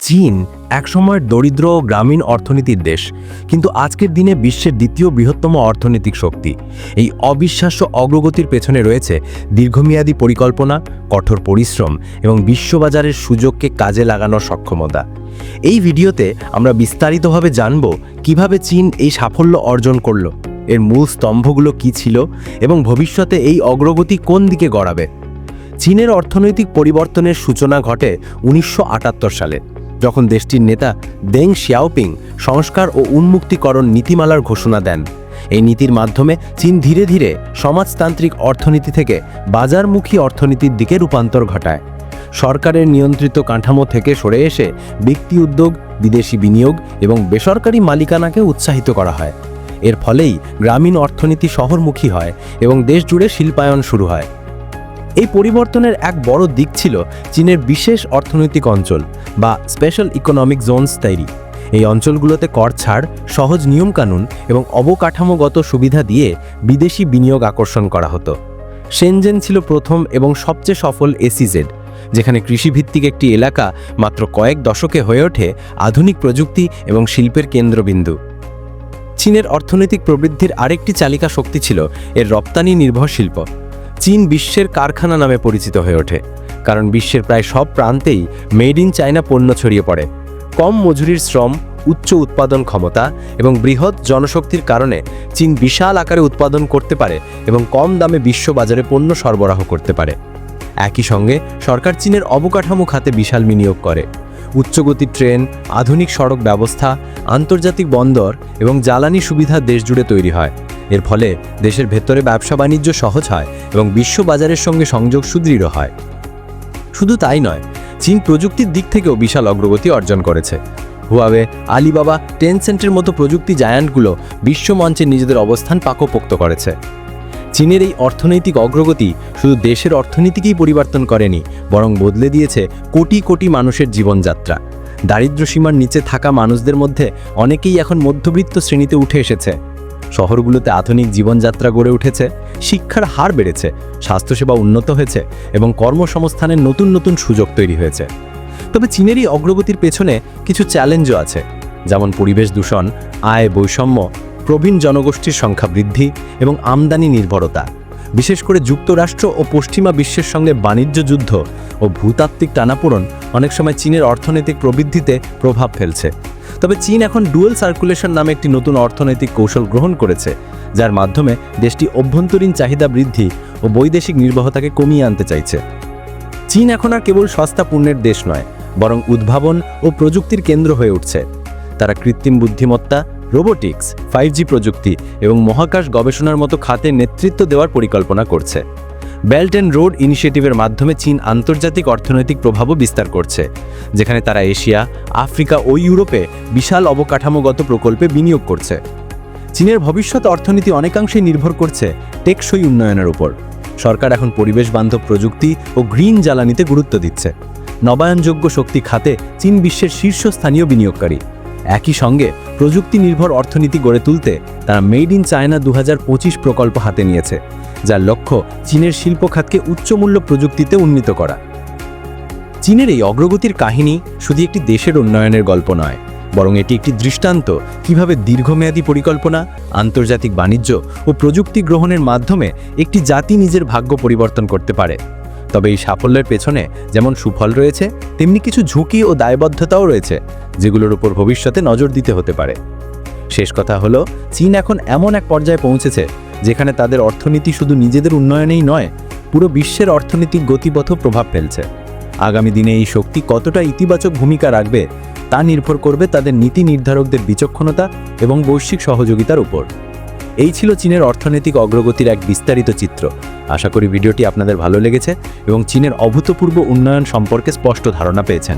চীন একসময়ের দরিদ্র ও গ্রামীণ অর্থনীতির দেশ, কিন্তু আজকের দিনে বিশ্বের দ্বিতীয় বৃহত্তম অর্থনৈতিক শক্তি। এই অবিশ্বাস্য অগ্রগতির পেছনে রয়েছে দীর্ঘমেয়াদী পরিকল্পনা, কঠোর পরিশ্রম এবং বিশ্ববাজারের সুযোগকে কাজে লাগানোর সক্ষমতা। এই ভিডিওতে আমরা বিস্তারিতভাবে জানব কিভাবে চীন এই সাফল্য অর্জন করল, এর মূল স্তম্ভগুলো কী ছিল এবং ভবিষ্যতে এই অগ্রগতি কোন দিকে গড়াবে। চীনের অর্থনৈতিক পরিবর্তনের সূচনা ঘটে 1978 সালে, যখন দেশটির নেতা দেং শিয়াওপিং সংস্কার ও উন্মুক্তীকরণ নীতিমালার ঘোষণা দেন। এই নীতির মাধ্যমে চীন ধীরে ধীরে সমাজতান্ত্রিক অর্থনীতি থেকে বাজারমুখী অর্থনীতির দিকে রূপান্তর ঘটায়। সরকারের নিয়ন্ত্রিত কাঠামো থেকে সরে এসে ব্যক্তি উদ্যোগ, বিদেশি বিনিয়োগ এবং বেসরকারি মালিকানাকে উৎসাহিত করা হয়। এর ফলেই গ্রামীণ অর্থনীতি শহরমুখী হয় এবং দেশ জুড়ে শিল্পায়ন শুরু হয়। এই পরিবর্তনের এক বড় দিক ছিল চীনের বিশেষ অর্থনৈতিক অঞ্চল বা স্পেশাল ইকোনমিক জোনস তৈরি। এই অঞ্চলগুলোতে কর ছাড়, সহজ নিয়মকানুন এবং অবকাঠামোগত সুবিধা দিয়ে বিদেশি বিনিয়োগ আকর্ষণ করা হতো। শেনজেন ছিল প্রথম এবং সবচেয়ে সফল এসইজেড, যেখানে কৃষিভিত্তিক একটি এলাকা মাত্র কয়েক দশকে হয়ে ওঠে আধুনিক প্রযুক্তি এবং শিল্পের কেন্দ্রবিন্দু। চীনের অর্থনৈতিক প্রবৃদ্ধির আরেকটি চালিকা শক্তি ছিল এর রপ্তানি নির্ভর শিল্প। চীন বিশ্বের কারখানা নামে পরিচিত হয়ে ওঠে, কারণ বিশ্বের প্রায় সব প্রান্তেই মেড ইন চায়না পণ্য ছড়িয়ে পড়ে। কম মজুরির শ্রম, উচ্চ উৎপাদন ক্ষমতা এবং বৃহৎ জনশক্তির কারণে চীন বিশাল আকারে উৎপাদন করতে পারে এবং কম দামে বিশ্ববাজারে পণ্য সরবরাহ করতে পারে। একই সঙ্গে সরকার চীনের অবকাঠামো খাতে বিশাল বিনিয়োগ করে। উচ্চগতির ট্রেন, আধুনিক সড়ক ব্যবস্থা, আন্তর্জাতিক বন্দর এবং জ্বালানি সুবিধা দেশজুড়ে তৈরি হয়। এর ফলে দেশের ভেতরে ব্যবসা বাণিজ্য সহজ হয় এবং বিশ্ববাজারের সঙ্গে সংযোগ সুদৃঢ় হয়। শুধু তাই নয়, চীন প্রযুক্তির দিক থেকেও বিশাল অগ্রগতি অর্জন করেছে। হুয়াওয়ে, আলিবাবা, টেনসেন্টের মতো প্রযুক্তি জায়ান্টগুলো বিশ্বমঞ্চে নিজেদের অবস্থান পাকাপোক্ত করেছে। চীনের এই অর্থনৈতিক অগ্রগতি শুধু দেশের অর্থনীতিকেই পরিবর্তন করেনি, বরং বদলে দিয়েছে কোটি কোটি মানুষের জীবনযাত্রা। দারিদ্র্যসীমার নিচে থাকা মানুষদের মধ্যে অনেকেই এখন মধ্যবিত্ত শ্রেণীতে উঠে এসেছে। শহরগুলোতে আধুনিক জীবনযাত্রা গড়ে উঠেছে, শিক্ষার হার বেড়েছে, স্বাস্থ্যসেবা উন্নত হয়েছে এবং কর্মসংস্থানের নতুন নতুন সুযোগ তৈরি হয়েছে। তবে চীনের এই অগ্রগতির পেছনে কিছু চ্যালেঞ্জও আছে, যেমন পরিবেশ দূষণ, আয় বৈষম্য, প্রবীণ জনগোষ্ঠীর সংখ্যা বৃদ্ধি এবং আমদানি নির্ভরতা। বিশেষ করে যুক্তরাষ্ট্র ও পশ্চিমা বিশ্বের সঙ্গে বাণিজ্য যুদ্ধ ও ভূতাত্ত্বিক টানাপোড়েন অনেক সময় চীনের অর্থনৈতিক প্রবৃদ্ধিতে প্রভাব ফেলছে। তবে চীন এখন ডুয়েল সার্কুলেশন নামে একটি নতুন অর্থনৈতিক কৌশল গ্রহণ করেছে, যার মাধ্যমে দেশটি অভ্যন্তরীণ চাহিদা বৃদ্ধি ও বৈদেশিক নির্বাহতাকে কমিয়ে আনতে চাইছে। চীন এখন আর কেবল সস্তা পণ্যের দেশ নয়, বরং উদ্ভাবন ও প্রযুক্তির কেন্দ্র হয়ে উঠছে। তারা কৃত্রিম বুদ্ধিমত্তা, রোবোটিক্স, 5G প্রযুক্তি এবং মহাকাশ গবেষণার মতো খাতে নেতৃত্ব দেওয়ার পরিকল্পনা করছে। বেল্ট অ্যান্ড রোড ইনিশিয়েটিভের মাধ্যমে চীন আন্তর্জাতিক অর্থনৈতিক প্রভাবও বিস্তার করছে, যেখানে তারা এশিয়া, আফ্রিকা ও ইউরোপে বিশাল অবকাঠামোগত প্রকল্পে বিনিয়োগ করছে। চীনের ভবিষ্যৎ অর্থনীতি অনেকাংশেই নির্ভর করছে টেকসই উন্নয়নের উপর। সরকার এখন পরিবেশ বান্ধব প্রযুক্তি ও গ্রিন জ্বালানিতে গুরুত্ব দিচ্ছে। নবায়নযোগ্য শক্তি খাতে চীন বিশ্বের শীর্ষস্থানীয় বিনিয়োগকারী। একই সঙ্গে প্রযুক্তি নির্ভর অর্থনীতি গড়ে তুলতে তারা মেড ইন চায়না 2025 প্রকল্প হাতে নিয়েছে, যার লক্ষ্য চীনের শিল্প খাতকে উচ্চমূল্য প্রযুক্তিতে উন্নীত করা। চীনের এই অগ্রগতির কাহিনী শুধু একটি দেশের উন্নয়নের গল্প নয়, বরং এটি একটি দৃষ্টান্ত কিভাবে দীর্ঘমেয়াদী পরিকল্পনা, আন্তর্জাতিক বাণিজ্য ও প্রযুক্তি গ্রহণের মাধ্যমে একটি জাতি নিজের ভাগ্য পরিবর্তন করতে পারে। তবে এই সাফল্যের পেছনে যেমন সুফল রয়েছে, তেমনি কিছু ঝুঁকি ও দায়বদ্ধতাও রয়েছে, যেগুলোর উপর ভবিষ্যতে নজর দিতে হতে পারে। শেষ কথা হলো, চীন এখন এমন এক পর্যায়ে পৌঁছেছে যেখানে তাদের অর্থনীতি শুধু নিজেদের উন্নয়নেই নয়, পুরো বিশ্বের অর্থনৈতিক গতিপথও প্রভাব ফেলছে। আগামী দিনে এই শক্তি কতটা ইতিবাচক ভূমিকা রাখবে তা নির্ভর করবে তাদের নীতি নির্ধারকদের বিচক্ষণতা এবং বৈশ্বিক সহযোগিতার উপর। এই ছিল চীনের অর্থনৈতিক অগ্রগতির এক বিস্তারিত চিত্র। আশা করি ভিডিওটি আপনাদের ভালো লেগেছে এবং চীনের অভূতপূর্ব উন্নয়ন সম্পর্কে স্পষ্ট ধারণা পেয়েছেন।